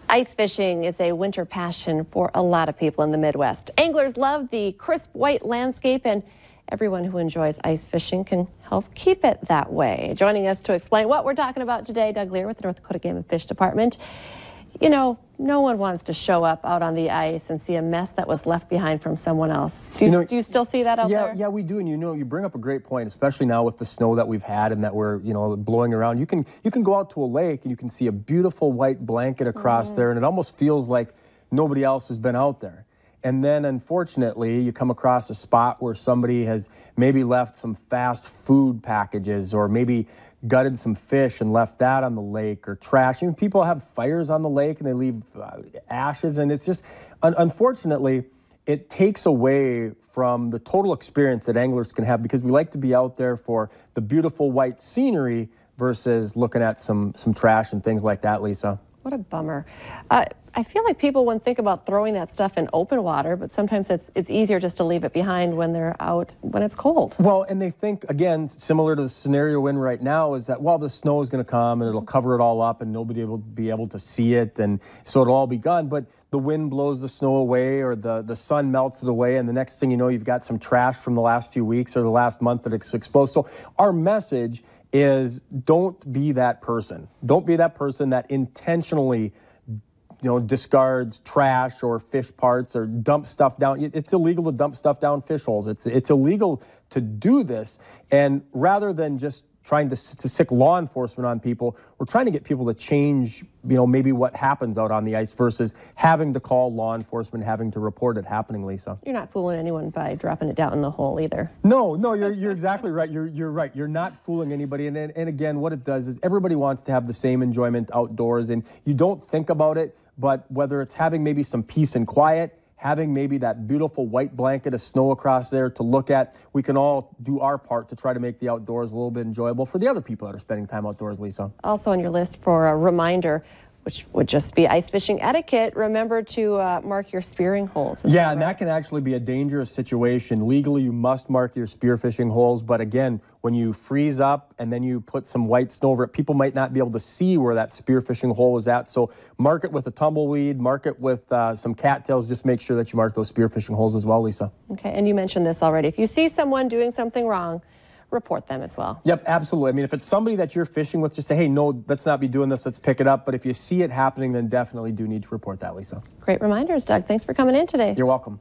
Ice fishing is a winter passion for a lot of people in the Midwest. Anglers love the crisp white landscape, and everyone who enjoys ice fishing can help keep it that way. Joining us to explain what we're talking about today, Doug Leier with the North Dakota Game and Fish Department. You know, no one wants to show up out on the ice and see a mess that was left behind from someone else. Do you still see that out there? Yeah, we do. And you bring up a great point, especially now with the snow that we've had and that we're, blowing around. You can go out to a lake and you can see a beautiful white blanket across there, and it almost feels like nobody else has been out there. And then, unfortunately, you come across a spot where somebody has maybe left some fast food packages, or maybe gutted some fish and left that on the lake, or trash. Even people have fires on the lake and they leave ashes, and it's just, unfortunately, it takes away from the total experience that anglers can have, because we like to be out there for the beautiful white scenery versus looking at some trash and things like that, Lisa. What a bummer. I feel like people wouldn't think about throwing that stuff in open water, but sometimes it's easier just to leave it behind when they're out, when it's cold. Well, and they think, again, similar to the scenario we're in right now, is that, well, the snow is going to come and it'll cover it all up and nobody will be able to see it, and so it'll all be gone. But the wind blows the snow away, or the sun melts it away, and the next thing you know, you've got some trash from the last few weeks or the last month that it's exposed. So our message is, don't be that person. Don't be that person that intentionally discards trash or fish parts or dump stuff down. It's illegal to dump stuff down fish holes. It's illegal to do this. And rather than just trying to sick law enforcement on people, we're trying to get people to change, maybe what happens out on the ice versus having to call law enforcement, having to report it happening, Lisa. You're not fooling anyone by dropping it down in the hole either. No, you're exactly right. You're right. You're not fooling anybody. And again, what it does is everybody wants to have the same enjoyment outdoors, and you don't think about it, but whether it's having maybe some peace and quiet, having maybe that beautiful white blanket of snow across there to look at, we can all do our part to try to make the outdoors a little bit enjoyable for the other people that are spending time outdoors, Lisa. Also on your list for a reminder, which would just be ice fishing etiquette, remember to mark your spearing holes. Yeah, and that can actually be a dangerous situation. Legally, you must mark your spear fishing holes, but again, when you freeze up and then you put some white snow over it, people might not be able to see where that spear fishing hole is at. So mark it with a tumbleweed, mark it with some cattails. Just make sure that you mark those spear fishing holes as well, Lisa. Okay, and you mentioned this already. If you see someone doing something wrong, report them as well. Yep, absolutely. I mean, if it's somebody that you're fishing with, just say, hey, no, let's not be doing this, let's pick it up. But if you see it happening, then definitely do need to report that, Lisa. Great reminders, Doug. Thanks for coming in today. You're welcome.